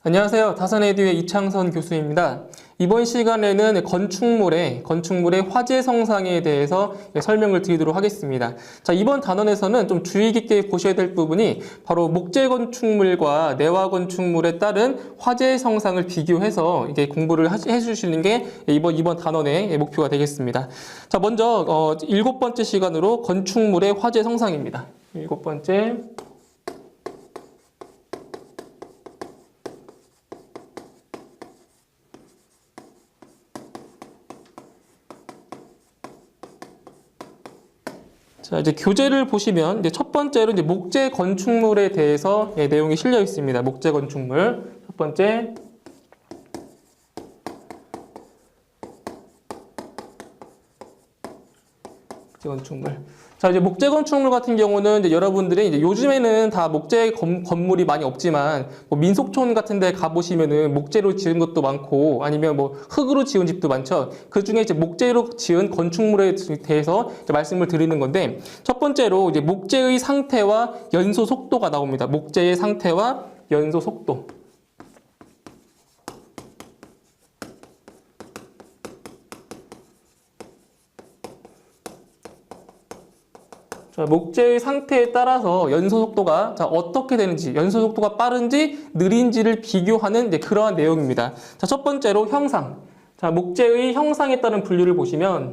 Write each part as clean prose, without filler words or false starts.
안녕하세요. 다산에듀의 이창선 교수입니다. 이번 시간에는 건축물의 화재 성상에 대해서 설명을 드리도록 하겠습니다. 자, 이번 단원에서는 좀 주의 깊게 보셔야 될 부분이 바로 목재 건축물과 내화 건축물에 따른 화재 성상을 비교해서 이게 공부를 해주시는 게 이번 단원의 목표가 되겠습니다. 자, 먼저 7번째 시간으로 건축물의 화재 성상입니다. 7번째. 자, 이제 교재를 보시면 이제 첫 번째로 이제 목재 건축물에 대해서 내용이 실려 있습니다. 목재 건축물. 첫 번째. 목재 건축물. 자, 이제 목재 건축물 같은 경우는 이제 여러분들이 이제 요즘에는 다 목재 건물이 많이 없지만 뭐 민속촌 같은 데 가보시면은 목재로 지은 것도 많고 아니면 뭐 흙으로 지은 집도 많죠. 그 중에 이제 목재로 지은 건축물에 대해서 이제 말씀을 드리는 건데 첫 번째로 이제 목재의 상태와 연소 속도가 나옵니다. 목재의 상태와 연소 속도. 자, 목재의 상태에 따라서 연소 속도가 어떻게 되는지, 연소 속도가 빠른지 느린지를 비교하는 이제 그러한 내용입니다. 자, 첫 번째로 형상. 자, 목재의 형상에 따른 분류를 보시면,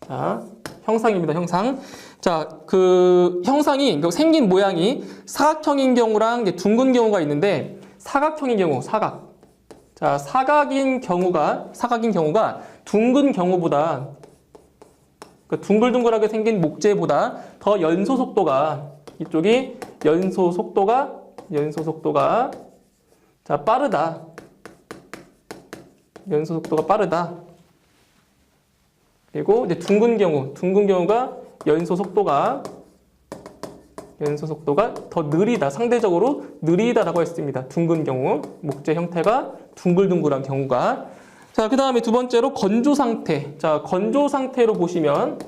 자, 형상입니다. 형상. 자, 그 형상이 생긴 모양이 사각형인 경우랑 이제 둥근 경우가 있는데 사각형인 경우, 사각. 자, 사각인 경우가 둥근 경우보다 둥글둥글하게 생긴 목재보다 더 연소 속도가 이쪽이 연소 속도가 자, 빠르다. 연소 속도가 빠르다. 그리고 이제 둥근 경우가 연소 속도가 더 느리다. 상대적으로 느리다라고 했습니다. 둥근 경우, 목재 형태가 둥글둥글한 경우가. 자, 그 다음에 두 번째로 건조 상태. 자, 건조 상태를 보시면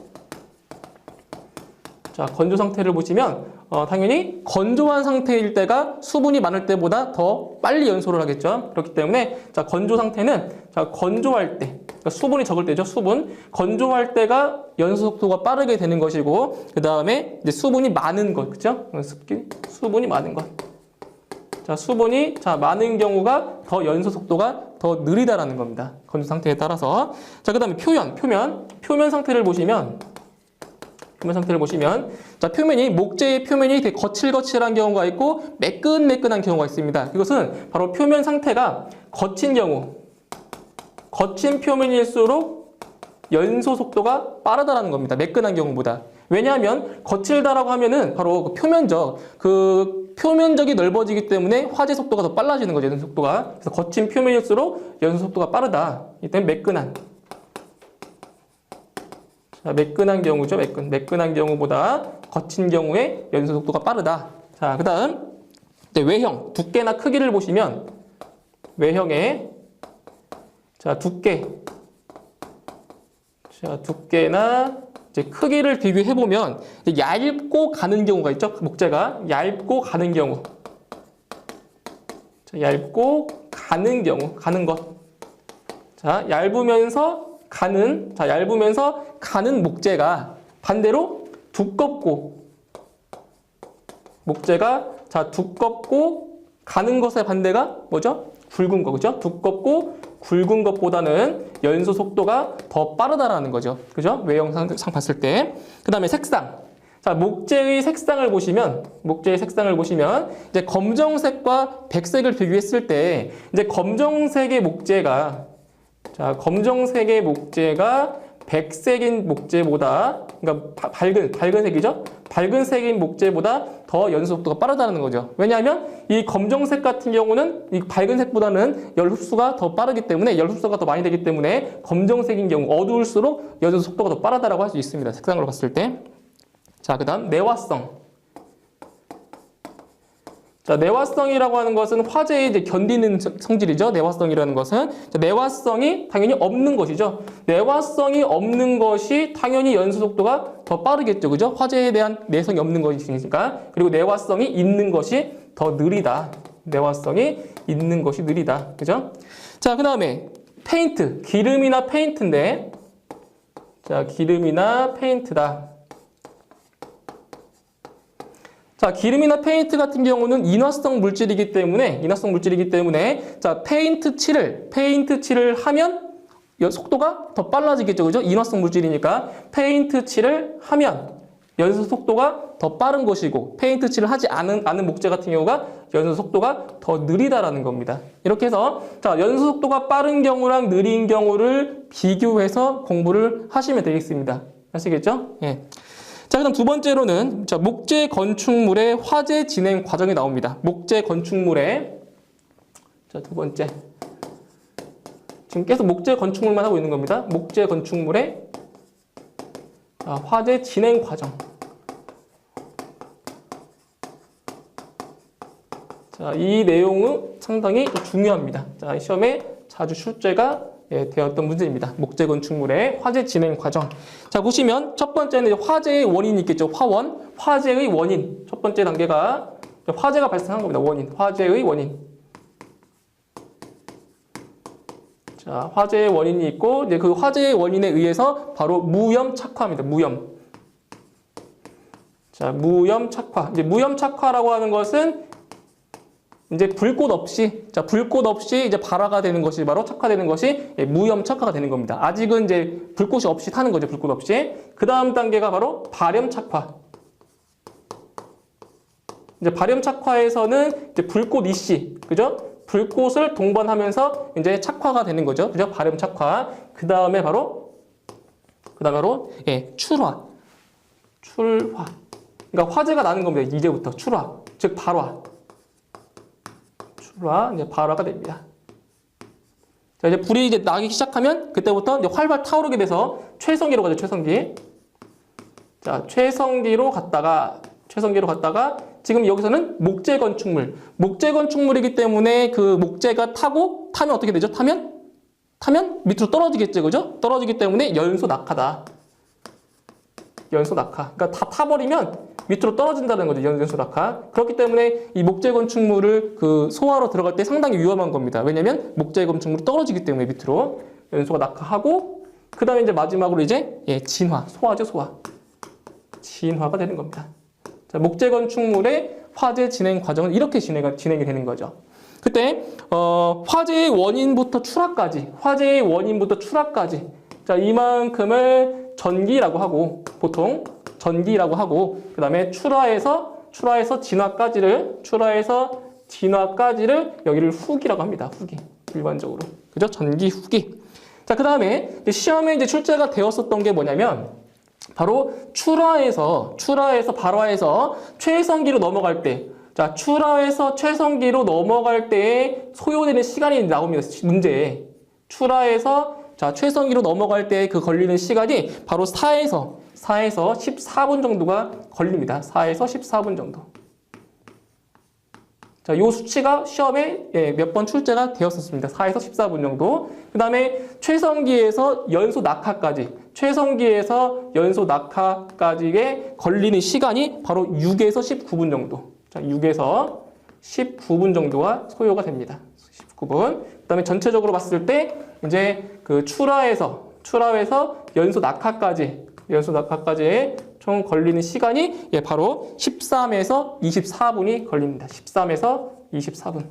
당연히 건조한 상태일 때가 수분이 많을 때보다 더 빨리 연소를 하겠죠. 그렇기 때문에 자, 건조 상태는 건조할 때, 그러니까 수분이 적을 때죠. 건조할 때가 연소 속도가 빠르게 되는 것이고, 그 다음에 이제 수분이 많은 것, 그렇죠? 수분이 많은 것. 자, 수분이 많은 경우가 더 연소 속도가 더 느리다라는 겁니다. 건조 상태에 따라서. 자, 그 다음에 표면 상태를 보시면, 자, 목재의 표면이 되게 거칠거칠한 경우가 있고, 매끈매끈한 경우가 있습니다. 이것은 바로 표면 상태가 거친 표면일수록 연소 속도가 빠르다라는 겁니다. 매끈한 경우보다. 왜냐하면 거칠다라고 하면은 바로 표면적이 넓어지기 때문에 화재 속도가 더 빨라지는 거죠. 연소 속도가. 그래서 거친 표면일수록 연소 속도가 빠르다. 이 때문에 매끈한 경우죠. 매끈한 경우보다 거친 경우에 연소 속도가 빠르다. 자, 그 다음 외형, 두께나 크기를 보시면 외형의 두께나 이제 크기를 비교해 보면 얇고 가는 경우가 있죠. 목재가 얇고 가는 경우. 자, 얇고 가는 경우, 가는 것. 자, 얇으면서 가는 목재가 반대로 두껍고 가는 것의 반대가 뭐죠? 굵은 거, 그죠? 두껍고 굵은 것보다는 연소 속도가 더 빠르다라는 거죠. 그죠? 외형상 봤을 때. 그 다음에 색상. 자, 목재의 색상을 보시면 이제 검정색과 백색을 비교했을 때 이제 검정색의 목재가 백색인 목재보다, 그러니까 밝은 색이죠? 밝은 색인 목재보다 더 연소 속도가 빠르다는 거죠. 왜냐하면 이 검정색 같은 경우는 이 밝은 색보다는 열 흡수가 더 빠르기 때문에, 열 흡수가 더 많이 되기 때문에 검정색인 경우, 어두울수록 연소 속도가 더 빠르다라고 할 수 있습니다. 색상으로 봤을 때. 자, 그 다음 내화성. 자, 내화성이라고 하는 것은 화재에 이제 견디는 성질이죠. 내화성이라는 것은. 자, 내화성이 당연히 없는 것이죠. 내화성이 없는 것이 당연히 연소 속도가 더 빠르겠죠. 그죠? 화재에 대한 내성이 없는 것이니까. 그리고 내화성이 있는 것이 더 느리다. 내화성이 있는 것이 느리다. 그죠? 자, 그 다음에 페인트, 기름이나 페인트인데, 자, 기름이나 페인트다. 자, 기름이나 페인트 같은 경우는 인화성 물질이기 때문에, 자, 페인트 칠을 하면 속도가 더 빨라지겠죠. 그죠? 인화성 물질이니까 페인트 칠을 하면 연소 속도가 더 빠른 것이고, 페인트 칠을 하지 않은 목재 같은 경우가 연소 속도가 더 느리다라는 겁니다. 이렇게 해서 자, 연소 속도가 빠른 경우랑 느린 경우를 비교해서 공부를 하시면 되겠습니다. 아시겠죠? 예. 자, 그다음 두 번째로는 자, 목재 건축물의 화재 진행 과정이 나옵니다. 목재 건축물의 자, 두 번째. 지금 계속 목재 건축물만 하고 있는 겁니다. 목재 건축물의 자, 화재 진행 과정. 자, 이 내용은 상당히 중요합니다. 자, 시험에 자주 출제가 되었던 문제입니다. 목재 건축물의 화재 진행 과정. 자, 보시면 첫 번째는 화재의 원인이 있겠죠. 화재의 원인. 첫 번째 단계가 화재가 발생한 겁니다. 원인. 화재의 원인. 자, 화재의 원인이 있고, 이제 그 화재의 원인에 의해서 바로 무염 착화입니다. 무염. 자, 무염 착화. 이제 무염 착화라고 하는 것은 이제 불꽃 없이 이제 발화가 되는 것이 바로 착화되는 것이 무염 착화가 되는 겁니다. 아직은 이제 불꽃이 없이 타는 거죠. 불꽃 없이. 그 다음 단계가 바로 발염 착화. 이제 발염 착화에서는 이제 불꽃 이씨, 그죠? 불꽃을 동반하면서 이제 착화가 되는 거죠. 그죠? 발염 착화. 그 다음에 바로 출화. 그러니까 화재가 나는 겁니다. 이제부터 출화. 즉 발화. 이제 발화가 됩니다. 자, 이제 불이 이제 나기 시작하면 그때부터 이제 활발 타오르게 돼서 최성기로 가죠. 최성기. 자, 최성기로 갔다가 지금 여기서는 목재 건축물이기 때문에 그 목재가 타면 어떻게 되죠? 타면 밑으로 떨어지겠죠. 그죠? 떨어지기 때문에 연소 낙하다. 그러니까 다 타버리면 밑으로 떨어진다는 거죠. 연소 낙하. 그렇기 때문에 이 목재 건축물을 그 소화로 들어갈 때 상당히 위험한 겁니다. 왜냐면 목재 건축물이 떨어지기 때문에 밑으로 연소가 낙하하고, 그 다음에 이제 마지막으로 이제 진화, 소화죠, 소화. 진화가 되는 겁니다. 자, 목재 건축물의 화재 진행 과정은 이렇게 진행이 되는 거죠. 그때 화재의 원인부터 출하까지. 자, 이만큼을 전기라고 하고, 보통 전기라고 하고, 그 다음에 출하에서 진화까지를 여기를 후기라고 합니다. 후기. 일반적으로. 그죠? 전기 후기. 자, 그 다음에 시험에 이제 출제가 되었었던 게 뭐냐면, 바로 출하에서 발화해서 최성기로 넘어갈 때, 자, 출하에서 최성기로 넘어갈 때에 소요되는 시간이 나옵니다. 문제에. 출하에서 자, 최성기로 넘어갈 때 그 걸리는 시간이 바로 4에서 14분 정도가 걸립니다. 4에서 14분 정도. 자, 요 수치가 시험에 몇 번 출제가 되었었습니다. 4에서 14분 정도. 그 다음에 최성기에서 연소 낙하까지의 걸리는 시간이 바로 6에서 19분 정도. 자, 6에서 19분 정도가 소요가 됩니다. 19분. 그 다음에 전체적으로 봤을 때 이제 그 출하에서 연소 낙하까지의 총 걸리는 시간이 바로 13에서 24분이 걸립니다. 13에서 24분.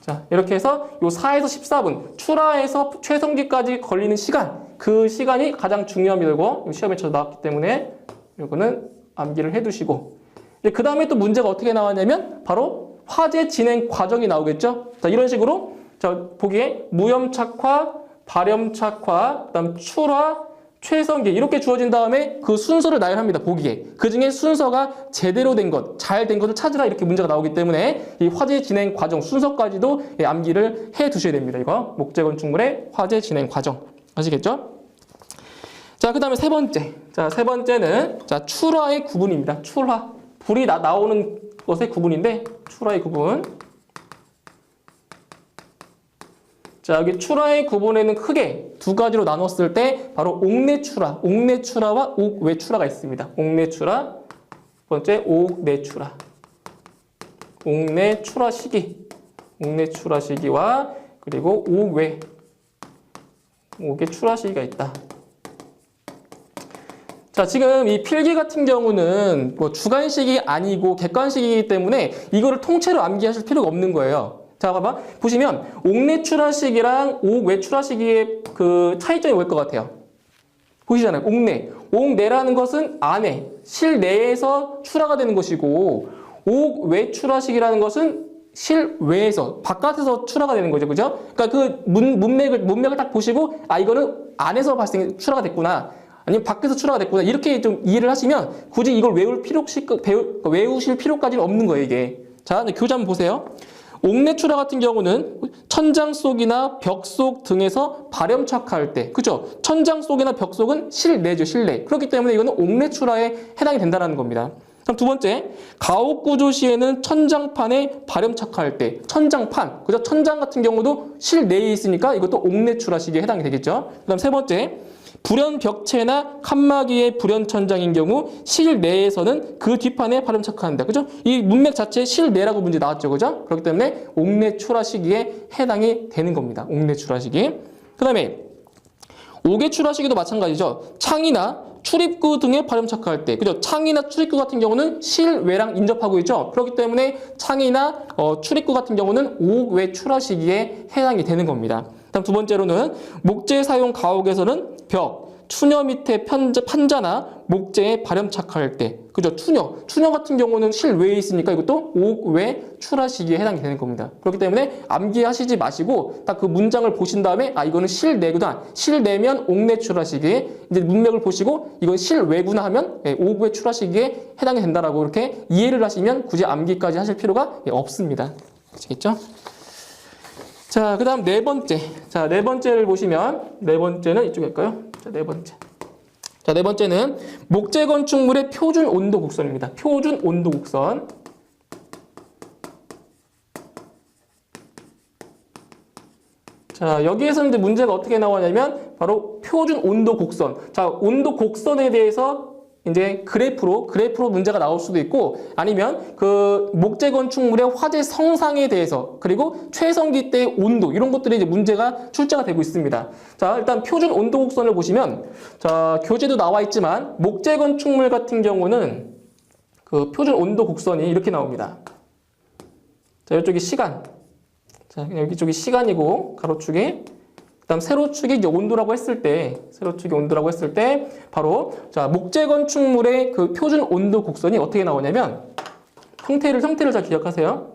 자, 이렇게 해서 요 4에서 14분, 출하에서 최성기까지 걸리는 시간, 그 시간이 가장 중요합니다. 이거 시험에 나왔기 때문에 이거는 암기를 해두시고, 그 다음에 또 문제가 어떻게 나왔냐면 바로 화재 진행 과정이 나오겠죠. 자, 이런 식으로 자, 보기에 무염 착화, 발염 착화, 그다음 출하, 최성기 이렇게 주어진 다음에 그 순서를 나열합니다. 보기에. 그 중에 순서가 제대로 된 것, 잘 된 것을 찾으라 이렇게 문제가 나오기 때문에 이 화재 진행 과정 순서까지도 암기를 해 두셔야 됩니다. 이거 목재 건축물의 화재 진행 과정. 아시겠죠? 자, 그 다음에 세 번째. 자, 세 번째는 자, 출하의 구분입니다. 출하. 불이 나오는 것의 구분인데 출하의 구분. 자, 여기 출하의 구분에는 크게 두 가지로 나눴을 때 바로 옥내출하와 옥외출하가 있습니다. 옥내출하, 두 번째 옥내출하. 옥내 출하 시기. 옥내 출하 시기와 그리고 옥외. 옥의 출하 시기가 있다. 자, 지금 이 필기 같은 경우는 뭐 주관식이 아니고 객관식이기 때문에 이거를 통째로 암기하실 필요가 없는 거예요. 자, 봐봐. 보시면 옥내 출하식이랑 옥외 출하식의 그 차이점이 뭘 것 같아요? 보시잖아요. 옥내. 옥내라는 것은 안에, 실내에서 출하가 되는 것이고 옥외 출하식이라는 것은 실외에서, 바깥에서 출하가 되는 거죠. 그죠? 그러니까 그 문맥을 딱 보시고 아, 이거는 안에서 출하가 됐구나. 아니면 밖에서 출하가 됐구나. 이렇게 좀 이해를 하시면 굳이 이걸 외우실 필요까지는 없는 거예요, 이게. 자, 교재 한번 보세요. 옥내 출하 같은 경우는 천장 속이나 벽 속 등에서 발염착화할 때, 그죠? 천장 속이나 벽 속은 실내죠, 실내. 그렇기 때문에 이거는 옥내 출하에 해당이 된다는 겁니다. 그럼 두 번째, 가옥 구조 시에는 천장판에 발염착화할 때, 천장판, 그죠? 천장 같은 경우도 실내에 있으니까 이것도 옥내 출하 시기에 해당이 되겠죠. 그다음 세 번째, 불연 벽체나 칸막이의 불연 천장인 경우 실내에서는 그 뒷판에 발염착화한다. 그죠? 이 문맥 자체에 실내라고 문제 나왔죠. 그죠? 그렇기 때문에 옥내 출하 시기에 해당이 되는 겁니다. 옥내 출하 시기. 그 다음에 옥외 출하 시기도 마찬가지죠. 창이나 출입구 등에 발염착화할 때, 그죠? 창이나 출입구 같은 경우는 실외랑 인접하고 있죠. 그렇기 때문에 창이나 출입구 같은 경우는 옥외 출하 시기에 해당이 되는 겁니다. 다음 두 번째로는 목재 사용 가옥에서는 벽, 추녀 밑에 판자나 목재에 발염착화할 때, 그죠? 추녀 같은 경우는 실외에 있으니까 이것도 옥외 출하 시기에 해당이 되는 겁니다. 그렇기 때문에 암기하시지 마시고 딱 그 문장을 보신 다음에 아, 이거는 실내구나. 실내면 옥내 출하 시기에, 이제 문맥을 보시고 이건 실외구나 하면 옥외 출하 시기에 해당이 된다라고 이렇게 이해를 하시면 굳이 암기까지 하실 필요가 없습니다. 아시겠죠? 자, 그 다음 네 번째. 자, 네 번째를 보시면, 네 번째는 이쪽에 할까요? 자, 네 번째. 자, 네 번째는 목재 건축물의 표준 온도 곡선입니다. 표준 온도 곡선. 자, 여기에서 이제 문제가 어떻게 나오냐면, 바로 표준 온도 곡선. 자, 온도 곡선에 대해서 이제 그래프로 문제가 나올 수도 있고 아니면 그 목재 건축물의 화재 성상에 대해서 그리고 최성기 때의 온도 이런 것들이 이제 문제가 출제가 되고 있습니다. 자, 일단 표준 온도 곡선을 보시면 자, 교재도 나와 있지만 목재 건축물 같은 경우는 그 표준 온도 곡선이 이렇게 나옵니다. 자, 이쪽이 시간. 자, 여기 쪽이 시간이고 가로축이 그다음 세로축이 이제 온도라고 했을 때, 바로 자, 목재 건축물의 그 표준 온도 곡선이 어떻게 나오냐면 형태를 잘 기억하세요.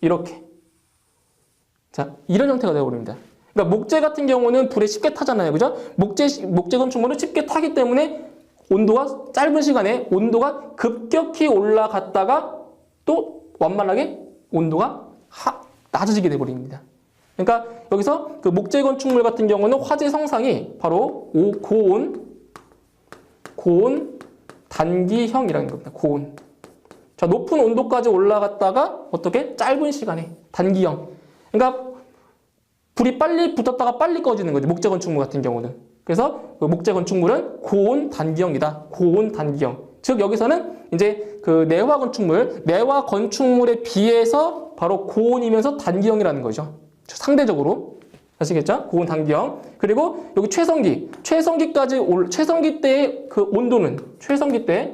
이렇게. 자, 이런 형태가 되어버립니다. 그러니까 목재 같은 경우는 불에 쉽게 타잖아요, 그죠? 목재 건축물은 쉽게 타기 때문에 온도가 짧은 시간에 온도가 급격히 올라갔다가 또 완만하게 온도가 낮아지게 되어버립니다. 그러니까 여기서 그 목재 건축물 같은 경우는 화재 성상이 바로 고온 단기형이라는 겁니다. 고온. 자, 높은 온도까지 올라갔다가 어떻게? 짧은 시간에 단기형. 그러니까 불이 빨리 붙었다가 빨리 꺼지는 거죠. 목재 건축물 같은 경우는. 그래서 그 목재 건축물은 고온 단기형이다. 고온 단기형. 즉 여기서는 이제 그 내화 건축물에 비해서 바로 고온이면서 단기형이라는 거죠. 상대적으로. 아시겠죠? 고온 단기형. 그리고 여기 최성기 때의 그 온도는 최성기 때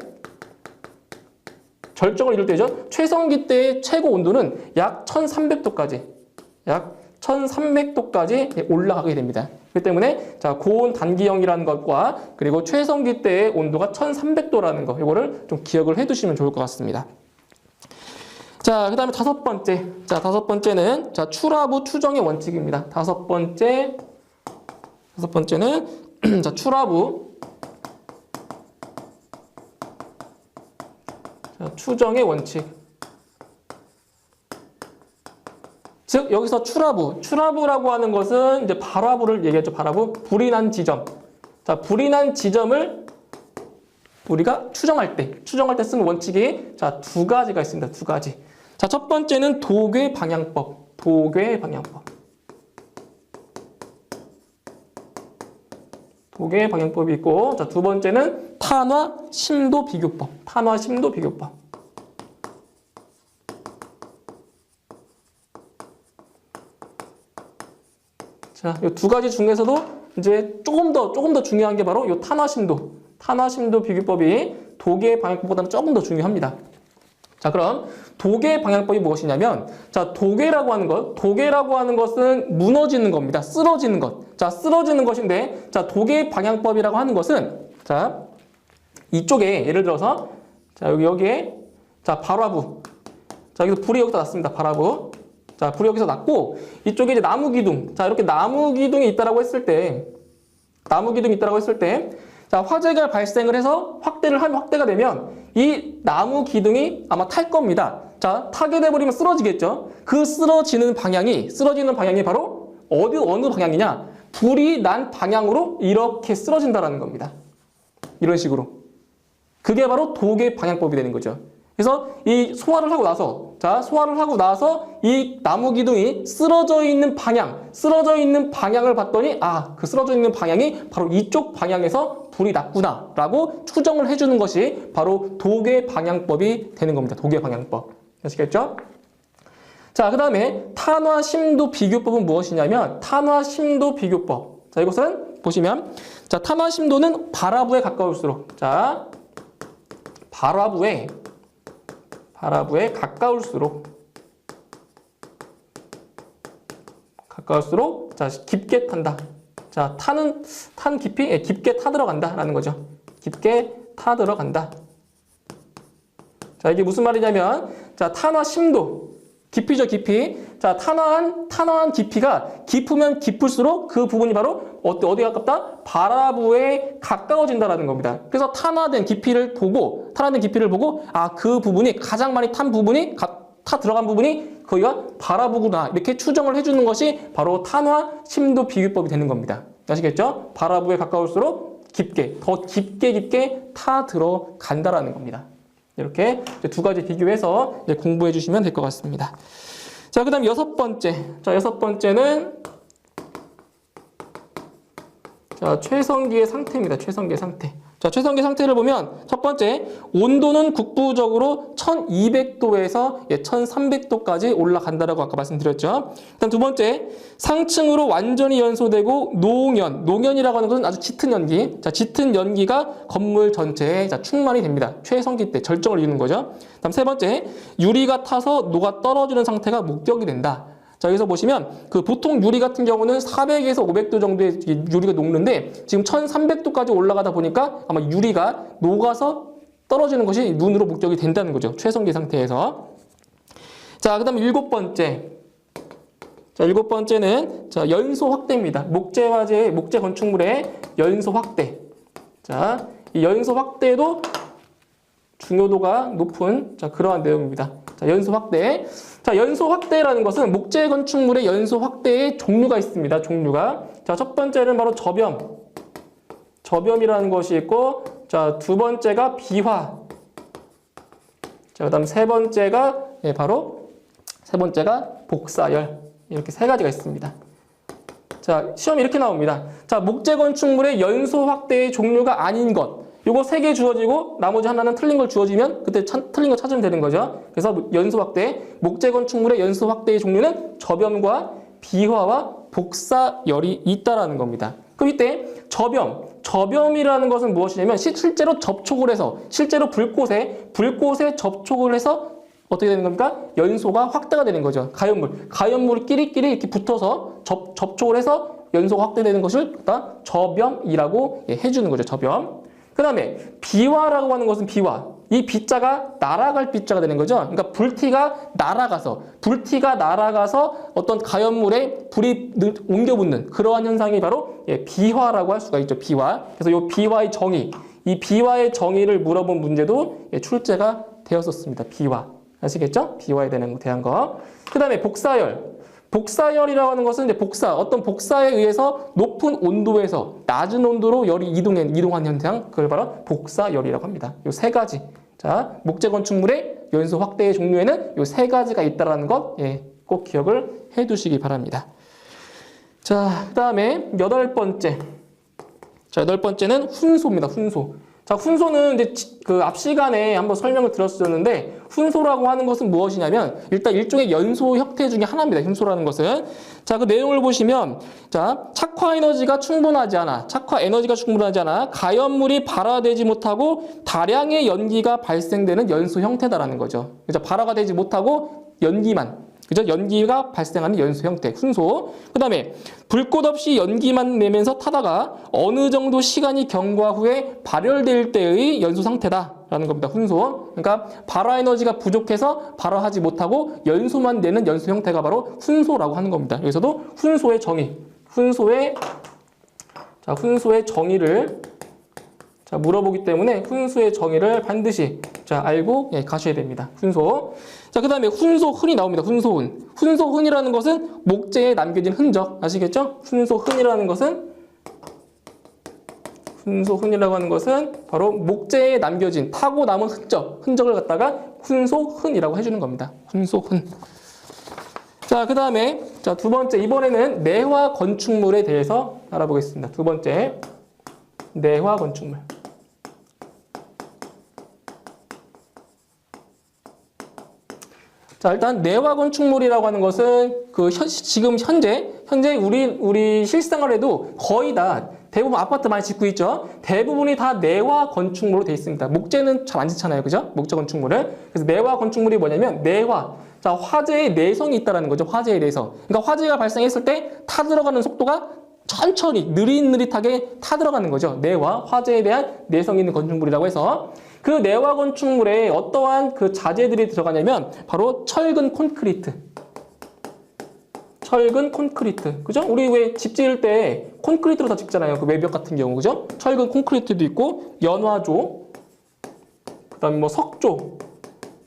절정을 이룰 때죠. 최성기 때의 최고 온도는 약 1300도까지 올라가게 됩니다. 그렇기 때문에 자, 고온 단기형이라는 것과 그리고 최성기 때의 온도가 1300도라는 거 이거를 좀 기억을 해 두시면 좋을 것 같습니다. 자, 그 다음에 다섯 번째. 자, 다섯 번째는 자, 출하부 추정의 원칙입니다. 다섯 번째는 자, 출하부 자, 추정의 원칙. 즉 여기서 출하부라고 하는 것은 이제 발화부를 얘기했죠. 발화부. 불이 난 지점. 자, 불이 난 지점을 우리가 추정할 때 쓰는 원칙이 자, 두 가지가 있습니다. 두 가지. 자, 첫 번째는 도괴 방향법. 도괴 방향법이 있고, 자, 두 번째는 탄화 심도 비교법. 자, 이 두 가지 중에서도 이제 조금 더 중요한 게 바로 이 탄화심도 비교법이 도계 방향법보다는 조금 더 중요합니다. 자, 그럼 도계 방향법이 무엇이냐면, 자, 도계라고 하는 것은 무너지는 겁니다. 쓰러지는 것. 자, 쓰러지는 것인데, 자, 도계 방향법이라고 하는 것은, 자, 이쪽에 예를 들어서, 자, 여기에, 자, 발화부. 자, 여기서 불이 여기서 났습니다. 발화부. 자, 불이 여기서 났고, 이쪽에 이제 나무 기둥. 자, 이렇게 나무 기둥이 있다라고 했을 때, 자, 화재가 발생을 해서 확대가 되면 이 나무 기둥이 아마 탈 겁니다. 자, 타게 돼버리면 쓰러지겠죠. 그 쓰러지는 방향이 바로 어느 방향이냐? 불이 난 방향으로 이렇게 쓰러진다라는 겁니다. 이런 식으로. 그게 바로 도계 방향법이 되는 거죠. 그래서 이 소화를 하고 나서 이 나무 기둥이 쓰러져 있는 방향을 봤더니 그 쓰러져 있는 방향이 바로 이쪽 방향에서 불이 났구나라고 추정을 해주는 것이 바로 도계 방향법이 되는 겁니다. 도계 방향법. 아시겠죠? 자, 그 다음에 탄화심도 비교법은 무엇이냐면 탄화심도 비교법. 자, 이것은 보시면 자, 탄화심도는 발화부에 가까울수록 자, 발화부에 가까울수록 자, 깊게 탄다. 자, 탄 깊이 깊게 타들어간다라는 거죠. 깊게 타들어간다. 자, 이게 무슨 말이냐면 자, 탄화 심도 깊이죠, 깊이. 자, 탄화한 깊이가 깊으면 깊을수록 그 부분이 바로 어디에 가깝다? 발화부에 가까워진다라는 겁니다. 그래서 탄화된 깊이를 보고 그 부분이 가장 많이 타 들어간 부분이 거기가 발화부구나 이렇게 추정을 해주는 것이 바로 탄화 심도 비교법이 되는 겁니다. 아시겠죠? 발화부에 가까울수록 더 깊게 타 들어간다라는 겁니다. 이렇게 두 가지 비교해서 공부해 주시면 될 것 같습니다. 자, 그 다음 여섯 번째는 자, 최성기의 상태입니다. 최성기의 상태. 자, 최성기 상태를 보면 첫 번째, 온도는 국부적으로 1200도에서 1300도까지 올라간다라고 아까 말씀드렸죠. 일단 두 번째, 상층으로 완전히 연소되고 농연이라고 하는 것은 아주 짙은 연기. 자, 짙은 연기가 건물 전체에 충만이 됩니다. 최성기 때 절정을 이루는 거죠. 다음 세 번째, 유리가 타서 녹아 떨어지는 상태가 목격이 된다. 자, 여기서 보시면 그 보통 유리 같은 경우는 400에서 500도 정도의 유리가 녹는데 지금 1300도까지 올라가다 보니까 아마 유리가 녹아서 떨어지는 것이 눈으로 목격이 된다는 거죠. 최성기 상태에서. 자, 그 다음에 일곱 번째는 자, 연소 확대입니다. 목재 건축물의 연소 확대. 자, 이 연소 확대도 중요도가 높은 그러한 내용입니다. 자, 연소 확대. 자, 연소 확대라는 것은 목재 건축물의 연소 확대의 종류가 있습니다. 자, 첫 번째는 바로 저렴이라는 것이 있고, 자, 두 번째가 비화. 자, 그다음 세 번째가 복사열. 이렇게 세 가지가 있습니다. 자, 시험이 이렇게 나옵니다. 자, 목재 건축물의 연소 확대의 종류가 아닌 것. 요거 3개 주어지고 나머지 하나는 틀린 걸 주어지면 그때 틀린 거 찾으면 되는 거죠. 그래서 연소 확대, 목재 건축물의 연소 확대의 종류는 저렴과 비화와 복사열이 있다라는 겁니다. 그럼 이때 저렴이라는 것은 무엇이냐면 실제로 불꽃에 접촉을 해서 어떻게 되는 겁니까? 연소가 확대가 되는 거죠. 가연물끼리 이렇게 붙어서 접촉을 해서 연소가 확대되는 것을 저렴이라고 해주는 거죠. 저렴. 그 다음에 비화라고 하는 것은 이 비자가 날아갈 비자가 되는 거죠. 그러니까 불티가 날아가서 어떤 가연물에 불이 옮겨 붙는 그러한 현상이 바로 비화라고 할 수가 있죠. 비화. 그래서 이 비화의 정의를 물어본 문제도 출제가 되었었습니다. 비화. 아시겠죠? 비화에 대한 거. 그 다음에 복사열이라고 하는 것은 어떤 복사에 의해서 높은 온도에서 낮은 온도로 열이 이동한 현상, 그걸 바로 복사열이라고 합니다. 이 세 가지. 자, 목재 건축물의 연소 확대의 종류에는 이 세 가지가 있다는 것, 꼭 기억을 해 두시기 바랍니다. 자, 그 다음에 여덟 번째는 훈소입니다. 자, 훈소는 이제 그 앞 시간에 한번 설명을 드렸었는데 훈소라고 하는 것은 무엇이냐면 일단 일종의 연소 형태 중에 하나입니다. 훈소라는 것은. 자, 그 내용을 보시면 자, 착화 에너지가 충분하지 않아. 가연물이 발화되지 못하고 다량의 연기가 발생되는 연소 형태다라는 거죠. 그죠? 발화가 되지 못하고 연기만. 그죠? 연기가 발생하는 연소 형태, 훈소. 그 다음에 불꽃 없이 연기만 내면서 타다가 어느 정도 시간이 경과 후에 발열될 때의 연소 상태다라는 겁니다. 훈소. 그러니까 발화 에너지가 부족해서 발화하지 못하고 연소만 되는 연소 형태가 바로 훈소라고 하는 겁니다. 여기서도 훈소의 정의, 훈소의 정의를 물어보기 때문에 훈소의 정의를 반드시 알고 가셔야 됩니다. 훈소. 자, 그 다음에 훈소흔이 나옵니다. 훈소흔. 훈소흔이라는 것은 목재에 남겨진 흔적. 아시겠죠? 훈소흔이라는 것은 바로 목재에 남겨진 타고 남은 흔적을 갖다가 훈소흔이라고 해주는 겁니다. 훈소흔. 자, 그 다음에 두 번째, 이번에는 내화 건축물에 대해서 알아보겠습니다. 두 번째, 내화 건축물. 자, 일단 내화 건축물이라고 하는 것은 지금 현재 우리 실생활에도 거의 다 대부분 아파트 많이 짓고 있죠. 대부분이 다 내화 건축물로 되어 있습니다. 목재는 잘 안 짓잖아요, 그죠? 목재 건축물을. 그래서 내화 건축물이 뭐냐면 내화. 자, 화재의 내성이 있다라는 거죠. 화재의 내성. 그러니까 화재가 발생했을 때 타들어가는 속도가 천천히 느릿느릿하게 타들어가는 거죠. 내화, 화재에 대한 내성이 있는 건축물이라고 해서 그 내화 건축물에 어떠한 그 자재들이 들어가냐면 바로 철근 콘크리트. 그죠? 우리 왜 집 지을 때 콘크리트로 다 짓잖아요. 그 외벽 같은 경우, 그죠? 철근 콘크리트도 있고 연화조, 그다음에 뭐 석조.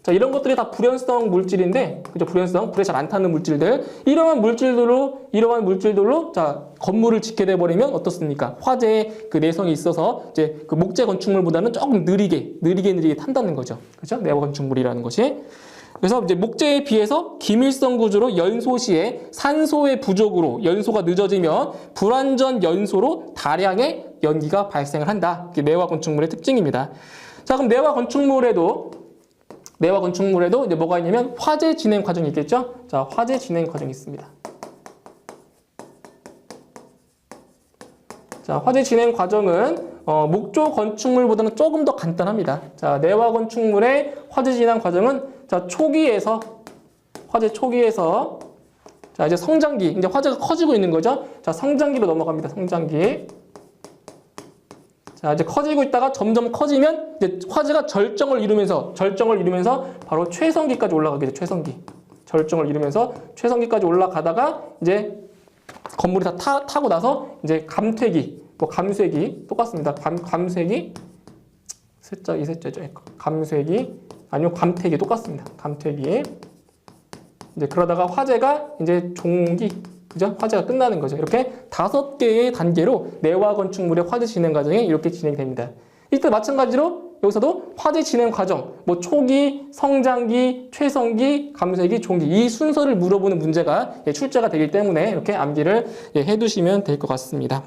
자, 이런 것들이 다 불연성 물질인데, 그죠? 불에 잘 안 타는 물질들. 이러한 물질들로 자, 건물을 짓게 돼 버리면 어떻습니까? 화재의 그 내성이 있어서 이제 그 목재 건축물보다는 조금 느리게 탄다는 거죠. 그죠? 내화 건축물이라는 것이. 그래서 이제 목재에 비해서 기밀성 구조로 연소 시에 산소의 부족으로 연소가 늦어지며 불완전 연소로 다량의 연기가 발생을 한다. 이게 내화 건축물의 특징입니다. 자, 그럼 내화 건축물에도 이제 뭐가 있냐면 화재 진행 과정이 있겠죠? 자, 화재 진행 과정이 있습니다. 자, 화재 진행 과정은 목조 건축물보다는 조금 더 간단합니다. 자, 내화 건축물의 화재 진행 과정은 자, 화재 초기에서 자, 이제 성장기, 이제 화재가 커지고 있는 거죠? 자, 성장기로 넘어갑니다. 성장기. 자, 이제 커지고 있다가 점점 커지면 이제 화재가 절정을 이루면서 바로 최성기까지 올라가게 돼요. 절정을 이루면서 최성기까지 올라가다가 이제 건물이 다 타고 나서 이제 감퇴기, 감쇄기 똑같습니다. 감쇄기, 세자죠. 감쇄기 아니면 감퇴기 똑같습니다. 감퇴기. 이제 그러다가 화재가 이제 종기, 그죠? 화재가 끝나는 거죠. 이렇게 5개의 단계로 내화 건축물의 화재 진행 과정이 이렇게 진행이 됩니다. 이때 마찬가지로 여기서도 화재 진행 과정, 뭐 초기, 성장기, 최성기, 감쇄기, 종기 이 순서를 물어보는 문제가 출제가 되기 때문에 이렇게 암기를 해두시면 될 것 같습니다.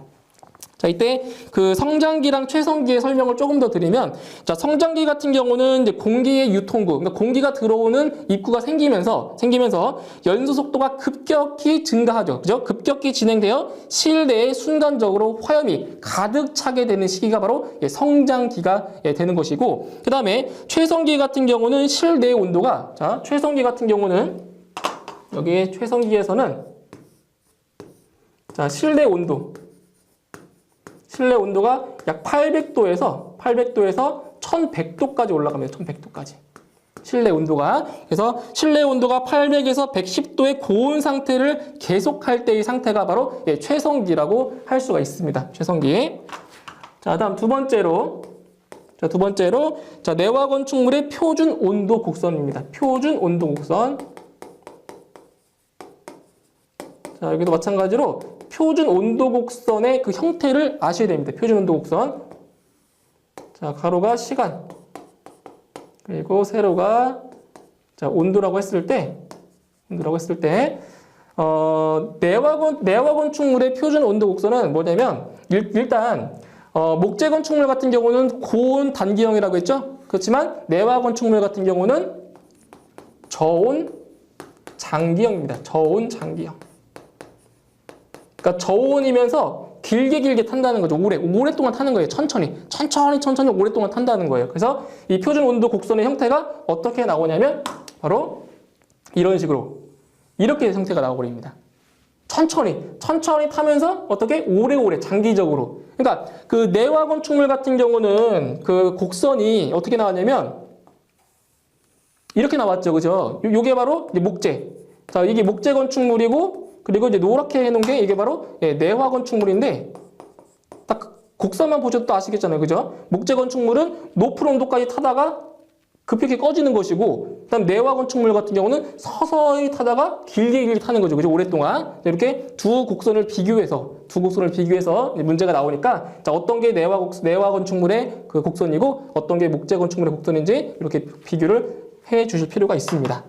자, 이때 그 성장기랑 최성기의 설명을 조금 더 드리면, 자, 성장기 같은 경우는 이제 공기의 유통구, 그러니까 공기가 들어오는 입구가 생기면서 연소 속도가 급격히 증가하죠. 그죠? 급격히 진행되어 실내에 순간적으로 화염이 가득 차게 되는 시기가 바로 성장기가 되는 것이고, 그 다음에 최성기 같은 경우는 실내 온도가, 자, 최성기 같은 경우는 여기 최성기에서는 자, 실내 온도가 약 800도에서 1100도까지 올라갑니다. 1100도까지. 실내 온도가. 그래서 실내 온도가 800에서 110도의 고온 상태를 계속할 때의 상태가 바로 최성기라고 할 수가 있습니다. 최성기. 자, 다음 두 번째로 자, 내화 건축물의 표준 온도 곡선입니다. 표준 온도 곡선. 자, 여기도 마찬가지로 표준 온도 곡선의 그 형태를 아셔야 됩니다. 표준 온도 곡선. 자, 가로가 시간. 그리고 세로가 자, 온도라고 했을 때 내화 건축물의 표준 온도 곡선은 뭐냐면 일단 목재 건축물 같은 경우는 고온 단기형이라고 했죠? 그렇지만 내화 건축물 같은 경우는 저온 장기형입니다. 저온 장기형. 그러니까 저온이면서 길게 탄다는 거죠. 오랫동안 타는 거예요. 천천히 오랫동안 탄다는 거예요. 그래서 이 표준 온도 곡선의 형태가 어떻게 나오냐면 바로 이런 식으로 이렇게 형태가 나와버립니다. 천천히 타면서 어떻게 오래오래 장기적으로. 그러니까 그 내화 건축물 같은 경우는 그 곡선이 어떻게 나왔냐면 이렇게 나왔죠, 그죠? 요게 바로 이제 목재. 자, 이게 목재 건축물이고, 그리고 이제 노랗게 해놓은 게 이게 바로 내화 건축물인데, 딱 곡선만 보셔도 또 아시겠잖아요, 그죠? 목재 건축물은 높은 온도까지 타다가 급격히 꺼지는 것이고, 그다음 내화 건축물 같은 경우는 서서히 타다가 길게 타는 거죠, 그죠? 오랫동안. 이렇게 두 곡선을 비교해서 문제가 나오니까, 자, 어떤 게 내화 건축물의 그 곡선이고, 어떤 게 목재 건축물의 곡선인지 이렇게 비교를 해 주실 필요가 있습니다.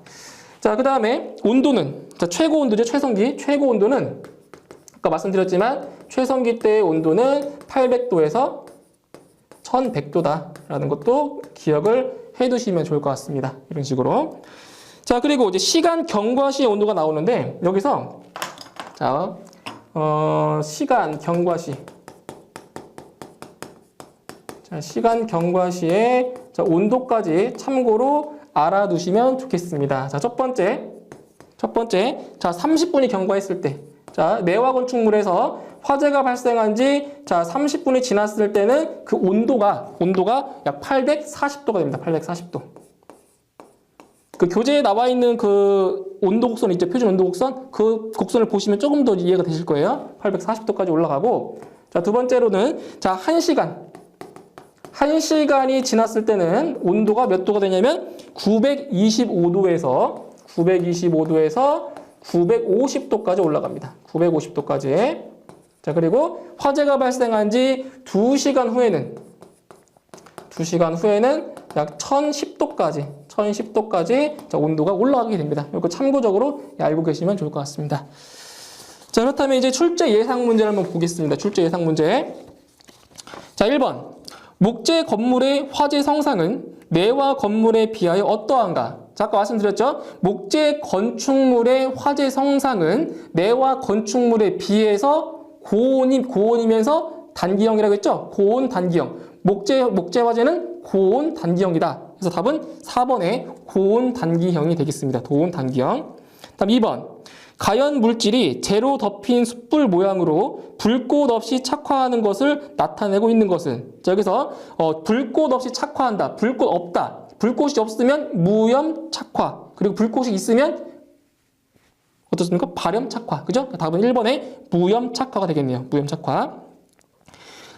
자, 그 다음에 온도는, 자, 최고 온도죠, 최고 온도는 아까 말씀드렸지만 최성기 때의 온도는 800도에서 1100도다라는 것도 기억을 해 두시면 좋을 것 같습니다. 이런 식으로. 자, 그리고 이제 시간 경과시의 온도가 나오는데 여기서 자, 시간 경과시. 자, 시간 경과시의 온도까지 참고로 알아두시면 좋겠습니다. 자, 첫 번째. 자, 30분이 경과했을 때. 자, 내화 건축물에서 화재가 발생한 지, 자, 30분이 지났을 때는 그 온도가 약 840도가 됩니다. 840도. 그 교재에 나와 있는 그 온도 곡선 있죠? 표준 온도 곡선? 그 곡선을 보시면 조금 더 이해가 되실 거예요. 840도까지 올라가고. 자, 두 번째로는, 자, 1시간이 지났을 때는 온도가 몇 도가 되냐면 925도에서 950도까지 올라갑니다. 950도까지. 자, 그리고 화재가 발생한 지 2시간 후에는 약 1010도까지 자, 온도가 올라가게 됩니다. 이거 참고적으로 알고 계시면 좋을 것 같습니다. 자, 그렇다면 이제 출제 예상 문제를 한번 보겠습니다. 출제 예상 문제. 자, 1번. 목재 건물의 화재 성상은 내화 건물에 비하여 어떠한가? 자, 아까 말씀드렸죠? 목재 건축물의 화재 성상은 내화 건축물에 비해서 고온이면서 단기형이라고 했죠? 고온 단기형. 목재 화재는 고온 단기형이다. 그래서 답은 4번의 고온 단기형이 되겠습니다. 고온 단기형. 다음 2번. 가연 물질이 재로 덮인 숯불 모양으로 불꽃 없이 착화하는 것을 나타내고 있는 것은, 자, 여기서 불꽃 없이 착화한다. 불꽃 없다. 불꽃이 없으면 무염 착화. 그리고 불꽃이 있으면 어떻습니까? 발염 착화. 그죠? 답은 1번의 무염 착화가 되겠네요. 무염 착화.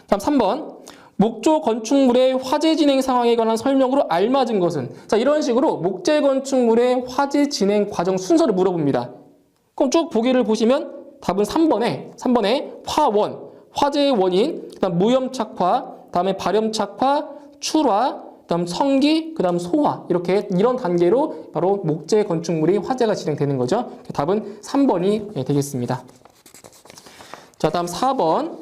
다음 3번. 목조 건축물의 화재 진행 상황에 관한 설명으로 알맞은 것은, 자, 이런 식으로 목재 건축물의 화재 진행 과정 순서를 물어봅니다. 그럼 쭉 보기를 보시면 답은 3번에 화재의 원인, 그다음 무염 착화, 다음에 발염 착화, 출화, 그다음 성기, 그다음 소화, 이런 단계로 바로 목재 건축물이 화재가 진행되는 거죠. 답은 3번이 되겠습니다. 자, 다음 4번.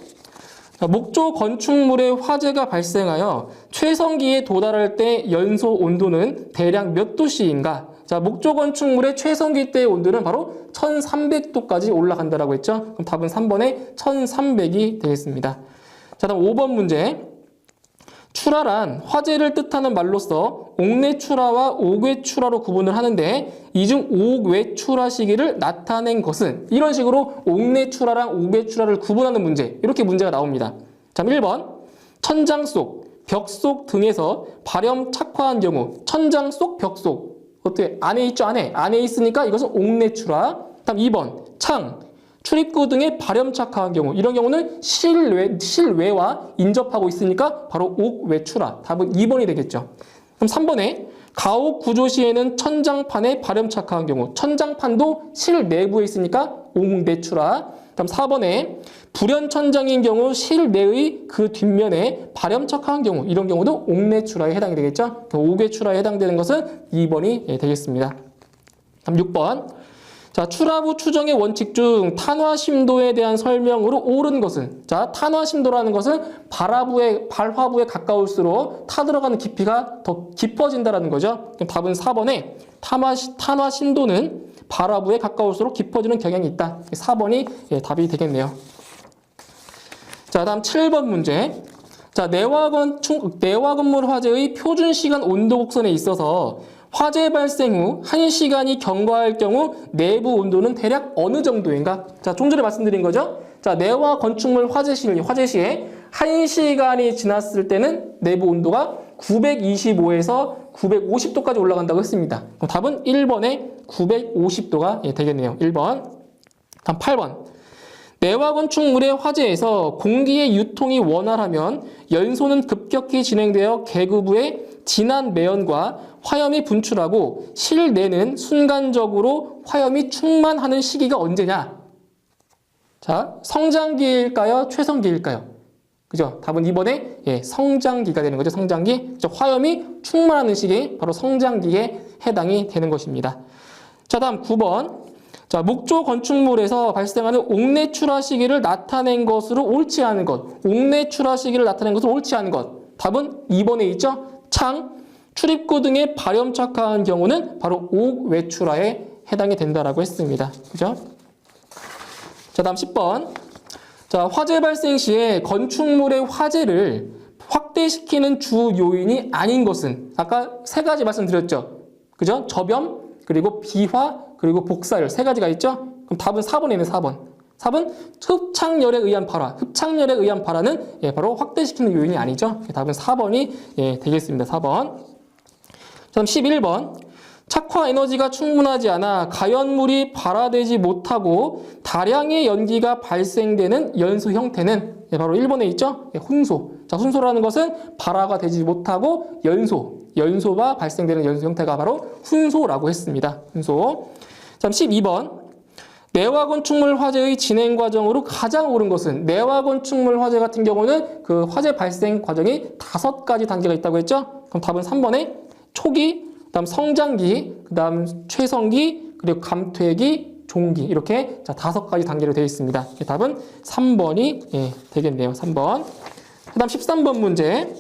목조 건축물의 화재가 발생하여 최성기에 도달할 때 연소 온도는 대략 몇 도씨인가? 자, 목조 건축물의 최성기 때의 온도는 바로 1300도까지 올라간다라고 했죠. 그럼 답은 3번의 1300이 되겠습니다. 자, 다음 5번 문제. 출하란 화재를 뜻하는 말로서 옥내출하와 옥외출하로 구분을 하는데 이 중 옥외출하 시기를 나타낸 것은, 이런 식으로 옥내출하랑 옥외출하를 구분하는 문제, 이렇게 문제가 나옵니다. 자, 1번. 천장 속, 벽 속 등에서 발염 착화한 경우, 천장 속, 벽 속, 어떻게 안에 있죠? 안에 있으니까 이것은 옥내출하. 다음 2번. 창, 출입구 등에 발염 착화한 경우, 이런 경우는 실외와 인접하고 있으니까 바로 옥외출하. 답은 2번이 되겠죠. 그럼 3번에 가옥 구조 시에는 천장판에 발염 착화한 경우, 천장판도 실내부에 있으니까 옥내출하. 다음 4번에 불연 천장인 경우 실내의 그 뒷면에 발염 착화한 경우, 이런 경우도 옥내출하에 해당이 되겠죠. 옥외출하에 해당되는 것은 2번이 되겠습니다. 다음 6번. 자, 출하부 추정의 원칙 중 탄화심도에 대한 설명으로 옳은 것은, 자, 탄화심도라는 것은 발화부에 가까울수록 타 들어가는 깊이가 더 깊어진다라는 거죠. 그럼 답은 4번에 탄화심도는 발화부에 가까울수록 깊어지는 경향이 있다. 4번이 답이 되겠네요. 자, 다음 7번 문제. 자, 내화 건물 화재의 표준 시간 온도 곡선에 있어서 화재 발생 후 1시간이 경과할 경우 내부 온도는 대략 어느 정도인가? 자, 좀 전에 말씀드린 거죠. 자, 내화 건축물 화재 시에 1시간이 지났을 때는 내부 온도가 925에서 950도까지 올라간다고 했습니다. 그럼 답은 1번에 950도가 되겠네요. 1번. 다음 8번. 내화 건축물의 화재에서 공기의 유통이 원활하면 연소는 급격히 진행되어 계급부의 진한 매연과 화염이 분출하고 실내는 순간적으로 화염이 충만하는 시기가 언제냐? 자, 성장기일까요? 최성기일까요? 그죠? 답은 2번에 성장기가 되는 거죠. 성장기. 화염이 충만하는 시기, 바로 성장기에 해당이 되는 것입니다. 자, 다음 9번. 자, 목조 건축물에서 발생하는 옥내 출하 시기를 나타낸 것으로 옳지 않은 것. 옥내 출하 시기를 나타낸 것으로 옳지 않은 것. 답은 2번에 있죠. 창, 출입구 등에 발염 착화한 경우는 바로 옥 외출하에 해당이 된다라고 했습니다. 그죠? 자, 다음 10번. 자, 화재 발생 시에 건축물의 화재를 확대시키는 주 요인이 아닌 것은 아까 세 가지 말씀드렸죠. 그죠? 저염, 그리고 비화, 그리고 복사열 세 가지가 있죠? 그럼 답은 4번에 있는 4번. 4번 흡착열에 의한 발화. 흡착열에 의한 발화는 바로 확대시키는 요인이 아니죠. 답은 4번이 되겠습니다. 4번. 다음 11번. 착화 에너지가 충분하지 않아 가연물이 발화되지 못하고 다량의 연기가 발생되는 연소 형태는 바로 1번에 있죠. 훈소. 자, 훈소라는 것은 발화가 되지 못하고 연소가 발생되는 연소 형태가 바로 훈소라고 했습니다. 훈소. 다음 12번. 내화 건축물 화재의 진행 과정으로 가장 옳은 것은 내화 건축물 화재 같은 경우는 그 화재 발생 과정이 5가지 단계가 있다고 했죠. 그럼 답은 3번에 초기, 그다음 성장기, 그다음 최성기, 그리고 감퇴기, 종기 이렇게 5가지 단계로 되어 있습니다. 답은 3번이 되겠네요. 3번. 그다음 13번 문제.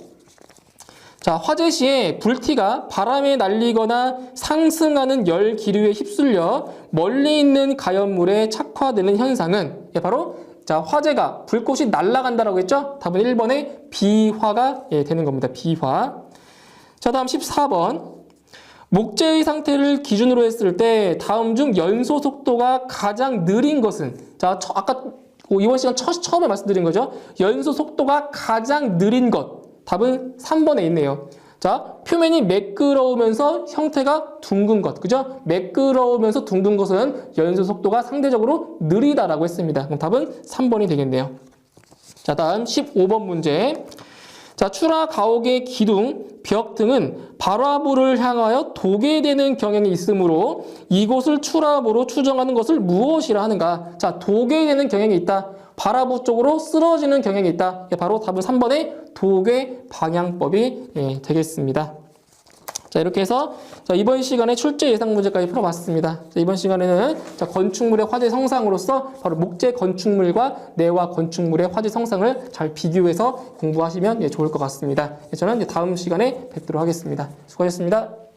자, 화재 시에 불티가 바람에 날리거나 상승하는 열 기류에 휩쓸려 멀리 있는 가연물에 착화되는 현상은 바로 자, 화재가 불꽃이 날아간다라고 했죠? 답은 1번에 비화가 되는 겁니다. 비화. 자, 다음 14번. 목재의 상태를 기준으로 했을 때 다음 중 연소 속도가 가장 느린 것은 자, 아까 이번 시간 처음에 말씀드린 거죠. 연소 속도가 가장 느린 것. 답은 3번에 있네요. 자, 표면이 매끄러우면서 형태가 둥근 것. 그죠? 매끄러우면서 둥근 것은 연소 속도가 상대적으로 느리다라고 했습니다. 그럼 답은 3번이 되겠네요. 자, 다음 15번 문제. 자, 출하 가옥의 기둥, 벽 등은 발화부를 향하여 도게 되는 경향이 있으므로 이곳을 출하부로 추정하는 것을 무엇이라 하는가? 자, 도게 되는 경향이 있다. 발화부 쪽으로 쓰러지는 경향이 있다. 바로 답은 3번의 도괴 방향법이 되겠습니다. 자, 이렇게 해서 이번 시간에 출제 예상 문제까지 풀어봤습니다. 자, 이번 시간에는 건축물의 화재 성상으로서 바로 목재 건축물과 내화 건축물의 화재 성상을 잘 비교해서 공부하시면 좋을 것 같습니다. 저는 다음 시간에 뵙도록 하겠습니다. 수고하셨습니다.